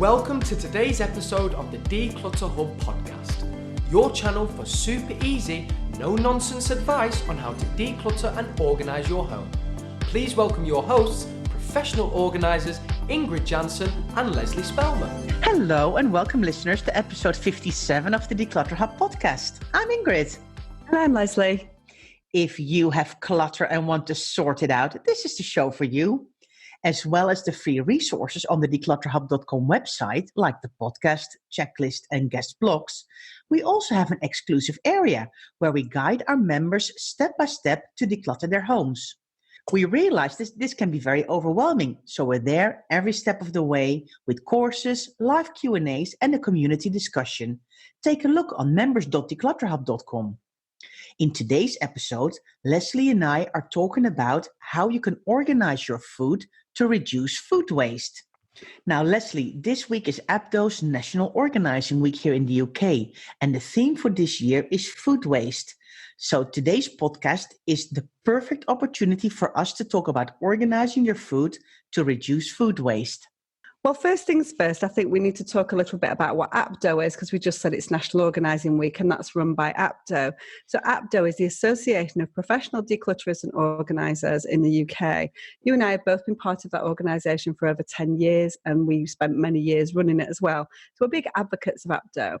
Welcome to today's episode of the Declutter Hub podcast, your channel for super easy, no-nonsense advice on how to declutter and organise your home. Please welcome your hosts, professional organisers Ingrid Jansen and Lesley Spellman. Hello and welcome listeners to episode 57 of the Declutter Hub podcast. I'm Ingrid. And I'm Lesley. If you have clutter and want to sort it out, this is the show for you. As well as the free resources on the declutterhub.com website, like the podcast, checklist, and guest blogs, we also have an exclusive area where we guide our members step by step to declutter their homes. We realize this can be very overwhelming, so we're there every step of the way with courses, live Q&As, and a community discussion. Take a look on members.declutterhub.com. In today's episode, Lesley and I are talking about how you can organize your food to reduce food waste. Now, Lesley, this week is ABDO's National Organising Week here in the UK, and the theme for this year is food waste. So today's podcast is the perfect opportunity for us to talk about organizing your food to reduce food waste. Well, first things first, I think we need to talk a little bit about what ABDO is, because we just said it's National Organising Week and that's run by ABDO. So ABDO is the Association of Professional Declutterers and Organisers in the UK. You and I have both been part of that organisation for over 10 years and we spent many years running it as well. So we're big advocates of ABDO.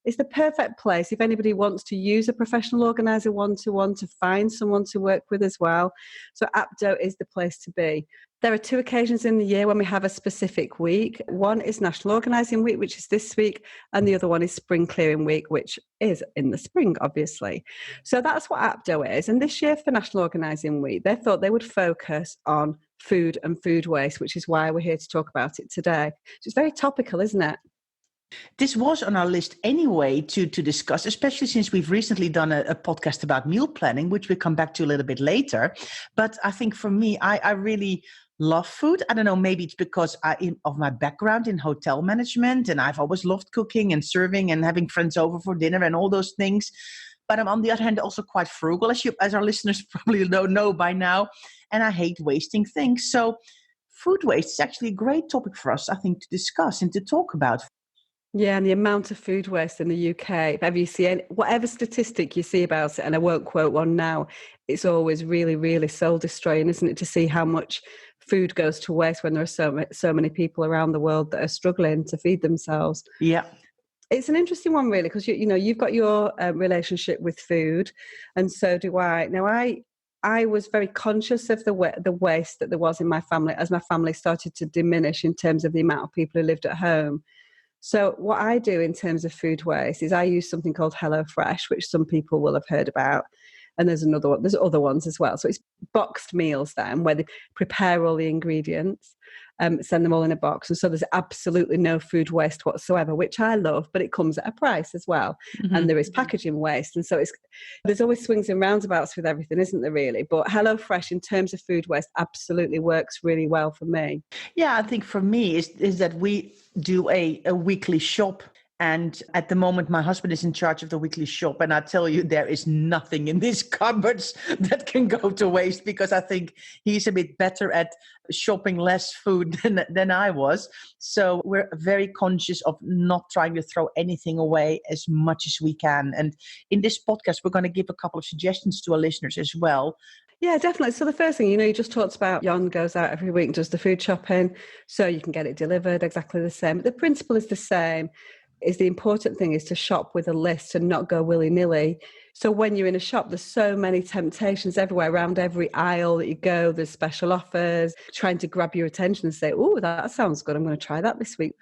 It's the perfect place if anybody wants to use a professional organiser one-to-one to find someone to work with as well. So ABDO is the place to be. There are two occasions in the year when we have a specific week. One is National Organising Week, which is this week, and the other one is Spring Clearing Week, which is in the spring, obviously. So that's what ABDO is. And this year for National Organising Week, they thought they would focus on food and food waste, which is why we're here to talk about it today. So it's very topical, isn't it? This was on our list anyway to discuss, especially since we've recently done a podcast about meal planning, which we'll come back to a little bit later. But I think for me, I really love food. I don't know, maybe it's because of my background in hotel management, and I've always loved cooking and serving and having friends over for dinner and all those things. But I'm on the other hand also quite frugal, as our listeners probably know by now, and I hate wasting things. So food waste is actually a great topic for us, I think, to discuss and to talk about. Yeah, and the amount of food waste in the UK, have you seen whatever statistic you see about it, and I won't quote one now, it's always really, really soul destroying, isn't it, to see how much food goes to waste when there are so many people around the world that are struggling to feed themselves. Yeah. It's an interesting one, really, because you've got your relationship with food, and so do I. Now, I was very conscious of the waste that there was in my family as my family started to diminish in terms of the amount of people who lived at home. So what I do in terms of food waste is I use something called HelloFresh, which some people will have heard about. And there's another one. There's other ones as well. So it's boxed meals then, where they prepare all the ingredients, send them all in a box. And so there's absolutely no food waste whatsoever, which I love, but it comes at a price as well. Mm-hmm. And there is packaging waste. And so there's always swings and roundabouts with everything, isn't there, really? But HelloFresh, in terms of food waste, absolutely works really well for me. Yeah, I think for me is that we do a weekly shop. And at the moment, my husband is in charge of the weekly shop. And I tell you, there is nothing in these cupboards that can go to waste, because I think he's a bit better at shopping less food than I was. So we're very conscious of not trying to throw anything away as much as we can. And in this podcast, we're going to give a couple of suggestions to our listeners as well. Yeah, definitely. So the first thing, you just talked about Jon goes out every week and does the food shopping, so you can get it delivered exactly the same. The principle is the same. The important thing is to shop with a list and not go willy-nilly. So when you're in a shop, there's so many temptations everywhere. Around every aisle that you go, there's special offers trying to grab your attention and say, oh, that sounds good, I'm going to try that this week.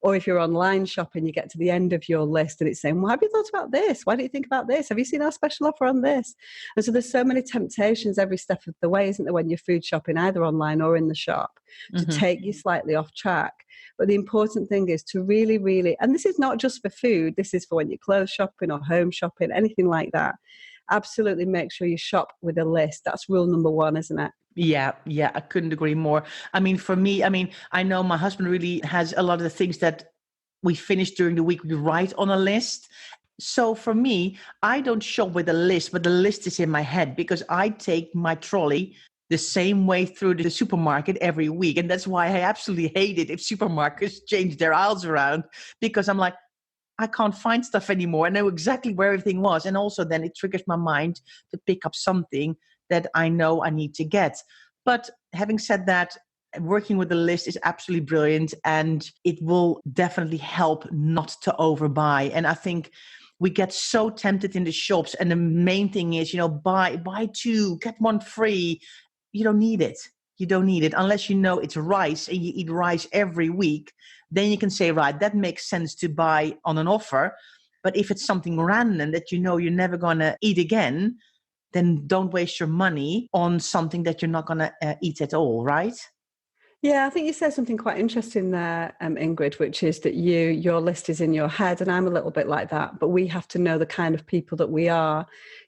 Or if you're online shopping, you get to the end of your list and it's saying, well, have you thought about this? Why don't you think about this? Have you seen our special offer on this? And so there's so many temptations every step of the way, isn't there, when you're food shopping, either online or in the shop, to take you slightly off track. But the important thing is to really, really, and this is not just for food, this is for when you're clothes shopping or home shopping, anything like that. Absolutely make sure you shop with a list. That's rule number one, isn't it? Yeah, I couldn't agree more. I mean, for me, I know my husband really has a lot of the things that we finish during the week, we write on a list. So for me, I don't shop with a list, but the list is in my head, because I take my trolley the same way through the supermarket every week. And that's why I absolutely hate it if supermarkets change their aisles around, because I'm like, I can't find stuff anymore. I know exactly where everything was. And also then it triggers my mind to pick up something that I know I need to get. But having said that, working with the list is absolutely brilliant, and it will definitely help not to overbuy. And I think we get so tempted in the shops, and the main thing is, buy two, get one free. You don't need it. You don't need it unless you know it's rice and you eat rice every week. Then you can say, right, that makes sense to buy on an offer. But if it's something random that you know you're never going to eat again, then don't waste your money on something that you're not going to eat at all, right? Yeah, I think you said something quite interesting there, Ingrid, which is that your list is in your head, and I'm a little bit like that, but we have to know the kind of people that we are.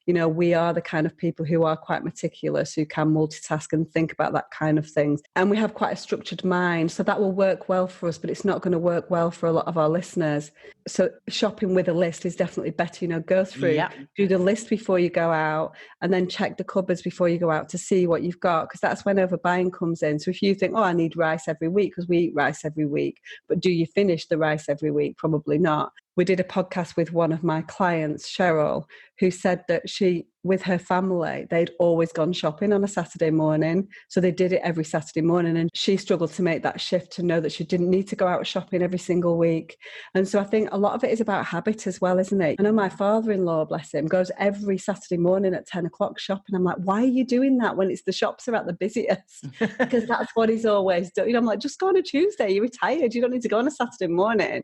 We are the kind of people who are quite meticulous, who can multitask and think about that kind of things. And we have quite a structured mind, so that will work well for us, but it's not going to work well for a lot of our listeners. So shopping with a list is definitely better. Go through, do the list before you go out, and then check the cupboards before you go out to see what you've got, because that's when overbuying comes in. So if you think, I need rice every week, because we eat rice every week, but do you finish the rice every week? Probably not. We did a podcast with one of my clients, Cheryl, who said that she, with her family, they'd always gone shopping on a Saturday morning. So they did it every Saturday morning. And she struggled to make that shift to know that she didn't need to go out shopping every single week. And so I think a lot of it is about habit as well, isn't it? I know my father-in-law, bless him, goes every Saturday morning at 10 o'clock shopping. I'm like, why are you doing that when the shops are at the busiest? Because that's what he's always done. I'm like, just go on a Tuesday. You're retired. You don't need to go on a Saturday morning.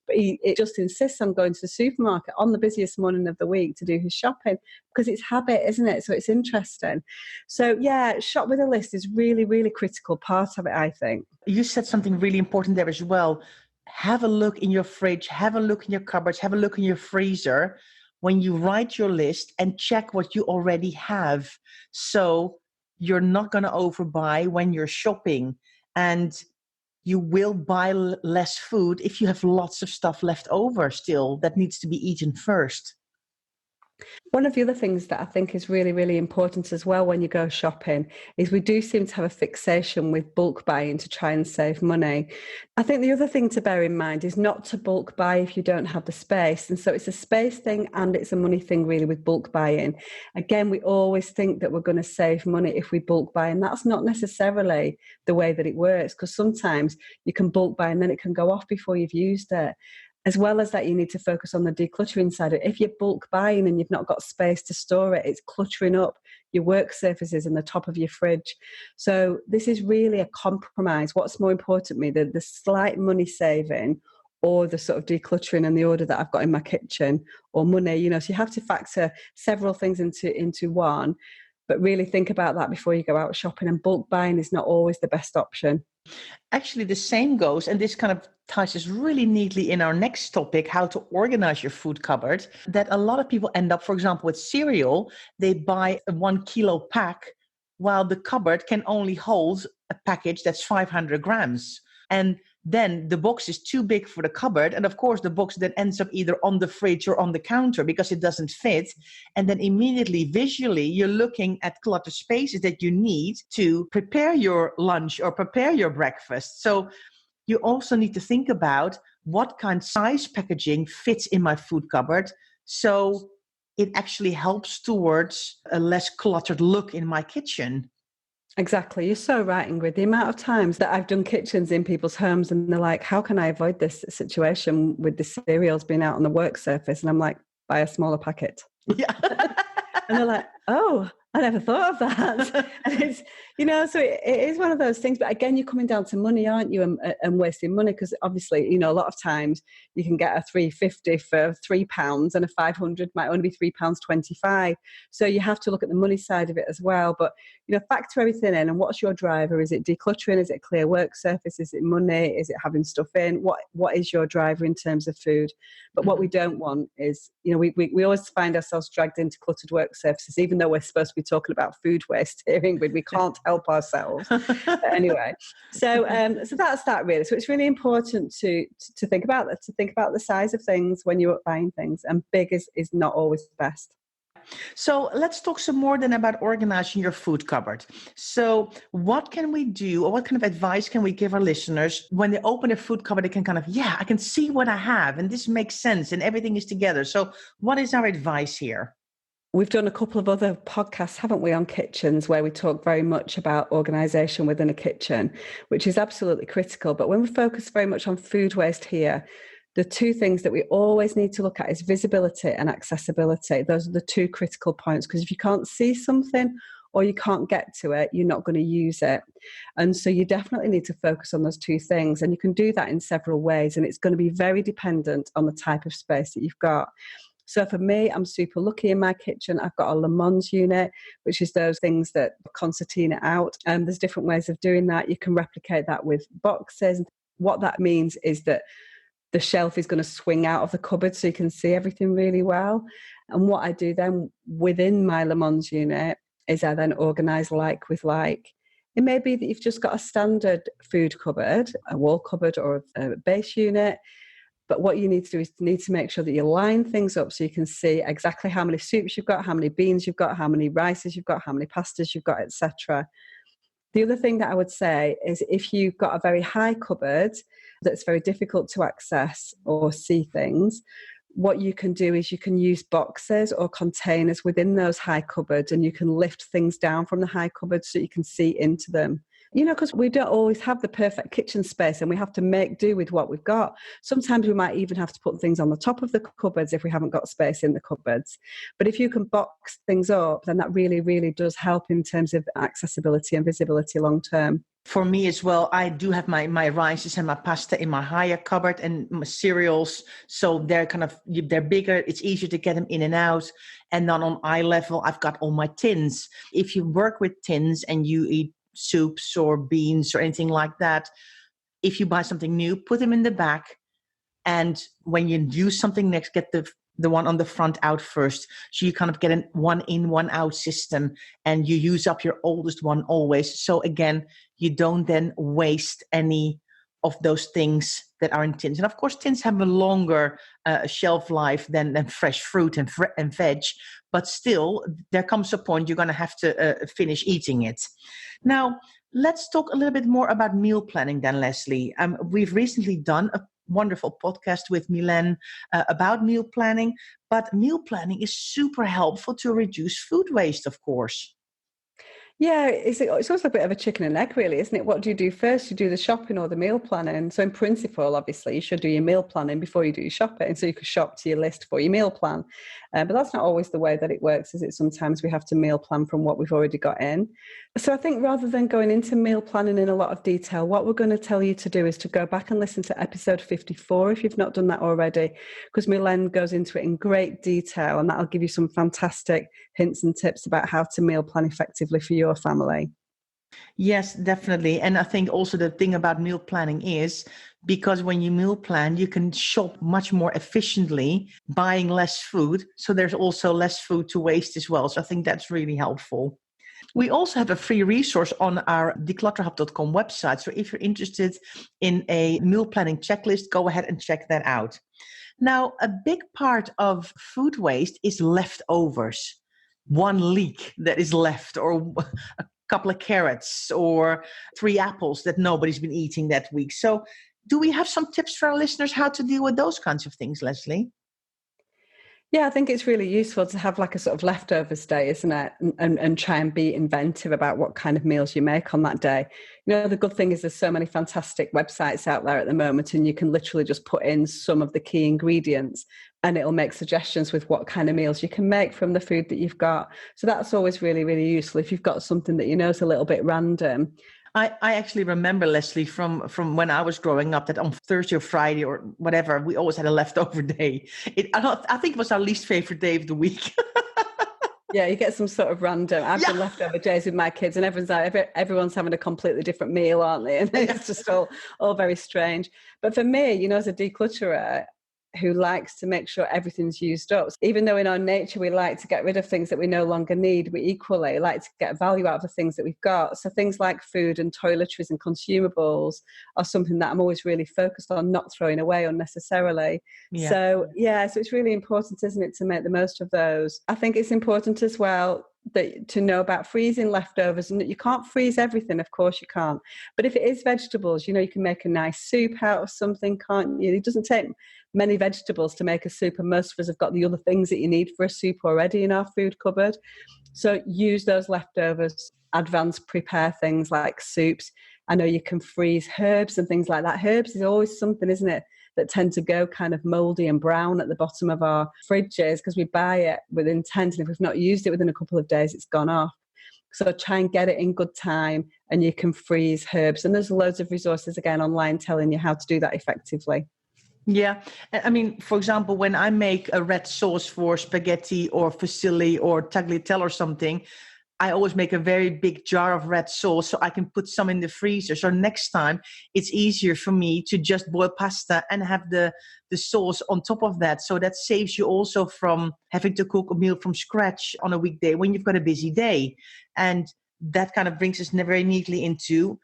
But it just insists on going to the supermarket on the busiest morning of the week to do his shopping, because it's habit, isn't it? So it's interesting. So yeah, shop with a list is really, really critical part of it, I think. You said something really important there as well. Have a look in your fridge, have a look in your cupboards, have a look in your freezer when you write your list, and check what you already have. So you're not going to overbuy when you're shopping. And you will buy less food if you have lots of stuff left over still that needs to be eaten first. One of the other things that I think is really, really important as well when you go shopping is we do seem to have a fixation with bulk buying to try and save money. I think the other thing to bear in mind is not to bulk buy if you don't have the space. And so it's a space thing and it's a money thing really with bulk buying. Again, we always think that we're going to save money if we bulk buy, and that's not necessarily the way that it works, because sometimes you can bulk buy and then it can go off before you've used it. As well as that, you need to focus on the decluttering side. If you're bulk buying and you've not got space to store it, it's cluttering up your work surfaces and the top of your fridge. So this is really a compromise. What's more important to me, the slight money saving or the sort of decluttering and the order that I've got in my kitchen, or money, so you have to factor several things into one, but really think about that before you go out shopping. And bulk buying is not always the best option. Actually, the same goes, and this kind of ties us really neatly in our next topic, how to organize your food cupboard, that a lot of people end up, for example, with cereal, they buy a 1 kilo pack, while the cupboard can only hold a package that's 500 grams. And then the box is too big for the cupboard. And of course, the box then ends up either on the fridge or on the counter because it doesn't fit. And then immediately, visually, you're looking at cluttered spaces that you need to prepare your lunch or prepare your breakfast. So you also need to think about what kind of size packaging fits in my food cupboard, so it actually helps towards a less cluttered look in my kitchen. Exactly. You're so right, Ingrid. The amount of times that I've done kitchens in people's homes and they're like, how can I avoid this situation with the cereals being out on the work surface? And I'm like, buy a smaller packet. Yeah. And they're like, oh, I never thought of that. And it's, so it is one of those things. But again, you're coming down to money, aren't you? And wasting money, because obviously, a lot of times you can get a £3.50 for £3 and a 500 might only be £3.25. So you have to look at the money side of it as well. But, factor everything in. And what's your driver? Is it decluttering? Is it clear work surface? Is it money? Is it having stuff in? What is your driver in terms of food? But what we don't want is, we always find ourselves dragged into cluttered work surfaces, even though we're supposed to be talking about food waste here, Ingrid. We can't help ourselves. But anyway, so that's that really. So it's really important to think about that, to think about the size of things when you're buying things, and big is not always best. So let's talk some more then about organizing your food cupboard. So what can we do, or what kind of advice can we give our listeners when they open a food cupboard? They can kind of, I can see what I have and this makes sense and everything is together. So what is our advice here? We've done a couple of other podcasts, haven't we, on kitchens, where we talk very much about organisation within a kitchen, which is absolutely critical. But when we focus very much on food waste here, the two things that we always need to look at is visibility and accessibility. Those are the two critical points, because if you can't see something or you can't get to it, you're not going to use it. And so you definitely need to focus on those two things. And you can do that in several ways. And it's going to be very dependent on the type of space that you've got. So for me, I'm super lucky in my kitchen. I've got a Le Mans unit, which is those things that concertina out. And there's different ways of doing that. You can replicate that with boxes. What that means is that the shelf is going to swing out of the cupboard so you can see everything really well. And what I do then within my Le Mans unit is I then organise like with like. It may be that you've just got a standard food cupboard, a wall cupboard or a base unit. But what you need to do is you need to make sure that you line things up so you can see exactly how many soups you've got, how many beans you've got, how many rices you've got, how many pastas you've got, etc. The other thing that I would say is if you've got a very high cupboard that's very difficult to access or see things, what you can do is you can use boxes or containers within those high cupboards, and you can lift things down from the high cupboards so you can see into them. You know, because we don't always have the perfect kitchen space and we have to make do with what we've got. Sometimes we might even have to put things on the top of the cupboards if we haven't got space in the cupboards. But if you can box things up, then that really, really does help in terms of accessibility and visibility long term. For me as well, I do have my rices and my pasta in my higher cupboard and my cereals. So they're they're bigger. It's easier to get them in and out. And then on eye level, I've got all my tins. If you work with tins and you eat soups or beans or anything like that, if you buy something new, put them in the back, and when you use something next, get the one on the front out first, so you kind of get an one in one out system, and you use up your oldest one always. So again, you don't then waste any of those things that are in tins. And of course, tins have a longer shelf life than fresh fruit and veg, but still, there comes a point you're going to have to finish eating it. Now, let's talk a little bit more about meal planning then, Lesley. We've recently done a wonderful podcast with Milen about meal planning, but meal planning is super helpful to reduce food waste, of course. Yeah, it's also a bit of a chicken and egg, really, isn't it? What do you do first? You do the shopping or the meal planning? So in principle, obviously, you should do your meal planning before you do your shopping, so you can shop to your list for your meal plan. But that's not always the way that it works, is it? Sometimes we have to meal plan from what we've already got in. So I think rather than going into meal planning in a lot of detail, what we're going to tell you to do is to go back and listen to episode 54 if you've not done that already, because Milen goes into it in great detail, and that'll give you some fantastic hints and tips about how to meal plan effectively for your family. Yes, definitely. And I think also the thing about meal planning is because when you meal plan, you can shop much more efficiently, buying less food. So there's also less food to waste as well. So I think that's really helpful. We also have a free resource on our declutterhub.com website. So if you're interested in a meal planning checklist, go ahead and check that out. Now, a big part of food waste is leftovers. One leek that is left, or a couple of carrots, or 3 apples that nobody's been eating that week. So do we have some tips for our listeners how to deal with those kinds of things, Lesley? Yeah, I think it's really useful to have like a sort of leftovers day, isn't it? And try and be inventive about what kind of meals you make on that day. You know, the good thing is there's so many fantastic websites out there at the moment, and you can literally just put in some of the key ingredients and it'll make suggestions with what kind of meals you can make from the food that you've got. So that's always really, really useful if you've got something that you know is a little bit random. I actually remember, Lesley, from when I was growing up, that on Thursday or Friday or whatever, we always had a leftover day. I think it was our least favorite day of the week. Yeah, you get some sort of random. I've done leftover days with my kids, and everyone's having a completely different meal, aren't they? And it's just all very strange. But for me, you know, as a declutterer, who likes to make sure everything's used up. Even though in our nature we like to get rid of things that we no longer need, we equally like to get value out of the things that we've got. So things like food and toiletries and consumables are something that I'm always really focused on not throwing away unnecessarily. Yeah. So it's really important, isn't it, to make the most of those. I think it's important as well to know about freezing leftovers, and you can't freeze everything, of course you can't, but if it is vegetables, you can make a nice soup out of something, can't you? It doesn't take many vegetables to make a soup, and most of us have got the other things that you need for a soup already in our food cupboard. So use those leftovers, advance prepare things like soups. I know you can freeze herbs and things like that. Herbs is always something, isn't it, that tend to go kind of mouldy and brown at the bottom of our fridges because we buy it with intent, and if we've not used it within a couple of days, it's gone off. So try and get it in good time, and you can freeze herbs. And there's loads of resources, again, online telling you how to do that effectively. Yeah. I mean, for example, when I make a red sauce for spaghetti or fusilli or tagliatelle or something, I always make a very big jar of red sauce so I can put some in the freezer. So next time it's easier for me to just boil pasta and have the sauce on top of that. So that saves you also from having to cook a meal from scratch on a weekday when you've got a busy day. And that kind of brings us very neatly into,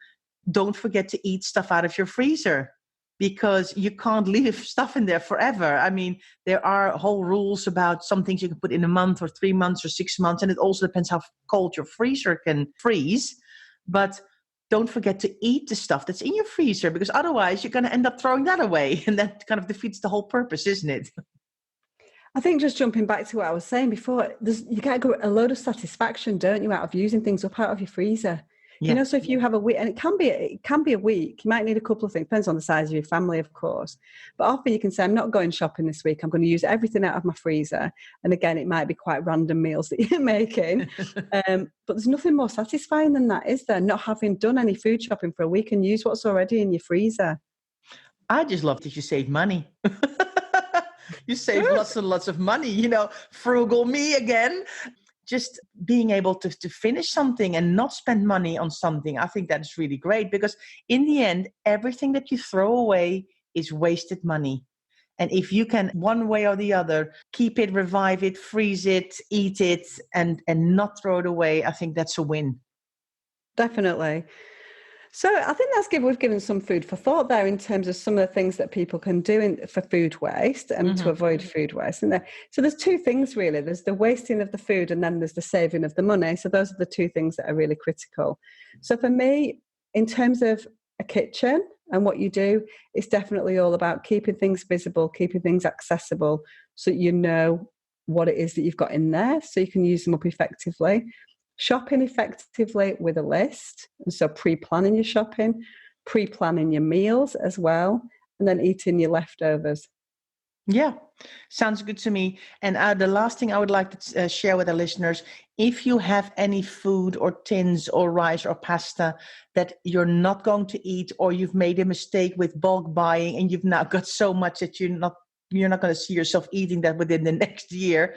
don't forget to eat stuff out of your freezer, because you can't leave stuff in there forever. I mean, there are whole rules about some things you can put in a month or 3 months or 6 months. And it also depends how cold your freezer can freeze. But don't forget to eat the stuff that's in your freezer, because otherwise you're going to end up throwing that away. And that kind of defeats the whole purpose, isn't it? I think just jumping back to what I was saying before, you get a load of satisfaction, don't you, out of using things up out of your freezer. Yeah. So if you have a week, and it can be a week, you might need a couple of things, depends on the size of your family, of course. But often you can say, I'm not going shopping this week. I'm going to use everything out of my freezer. And again, it might be quite random meals that you're making. But there's nothing more satisfying than that, is there? Not having done any food shopping for a week and use what's already in your freezer. I just love that you save money. You save lots and lots of money, frugal me again. Just being able to finish something and not spend money on something, I think that's really great, because in the end, everything that you throw away is wasted money. And if you can, one way or the other, keep it, revive it, freeze it, eat it, and not throw it away, I think that's a win. Definitely. So I think we've given some food for thought there in terms of some of the things that people can do for food waste and to avoid food waste. And so there's two things really. There's the wasting of the food, and then there's the saving of the money. So those are the two things that are really critical. So for me, in terms of a kitchen and what you do, it's definitely all about keeping things visible, keeping things accessible, so you know what it is that you've got in there, so you can use them up effectively. Shopping effectively with a list, and so pre-planning your shopping, pre-planning your meals as well, and then eating your leftovers. Yeah, sounds good to me. And the last thing I would like to share with our listeners, if you have any food or tins or rice or pasta that you're not going to eat, or you've made a mistake with bulk buying and you've now got so much that you're not going to see yourself eating that within the next year,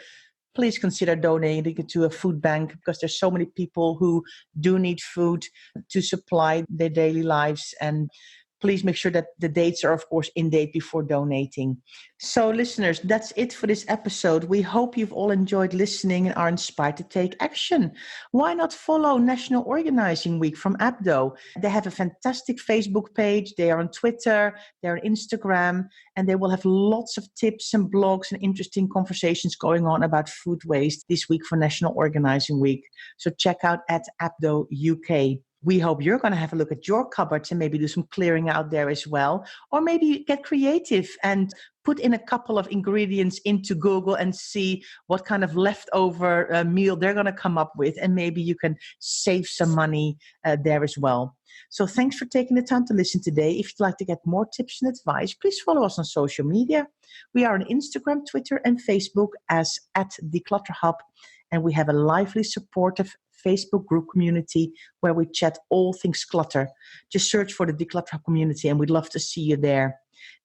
please consider donating it to a food bank, because there's so many people who do need food to supply their daily lives. And please make sure that the dates are, of course, in date before donating. So listeners, that's it for this episode. We hope you've all enjoyed listening and are inspired to take action. Why not follow National Organizing Week from ABDO? They have a fantastic Facebook page. They are on Twitter, they're on Instagram, and they will have lots of tips and blogs and interesting conversations going on about food waste this week for National Organizing Week. So check out at ABDO UK. We hope you're going to have a look at your cupboards and maybe do some clearing out there as well. Or maybe get creative and put in a couple of ingredients into Google and see what kind of leftover meal they're going to come up with. And maybe you can save some money there as well. So thanks for taking the time to listen today. If you'd like to get more tips and advice, please follow us on social media. We are on Instagram, Twitter, and Facebook as @TheClutterHub. And we have a lively, supportive Facebook group community where we chat all things clutter. Just search for the Declutter Hub community and we'd love to see you there.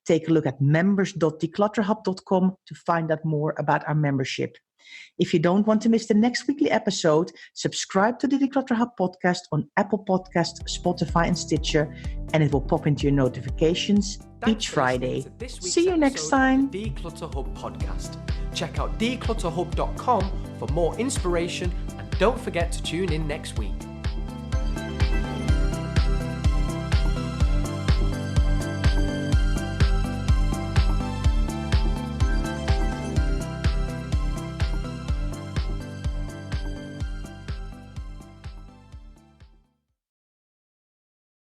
Take a look at members.declutterhub.com to find out more about our membership. If you don't want to miss the next weekly episode, subscribe to the Declutter Hub podcast on Apple Podcasts, Spotify, and Stitcher, and it will pop into your notifications each Friday. See you next time. Declutter Hub podcast. Check out declutterhub.com for more inspiration, and don't forget to tune in next week.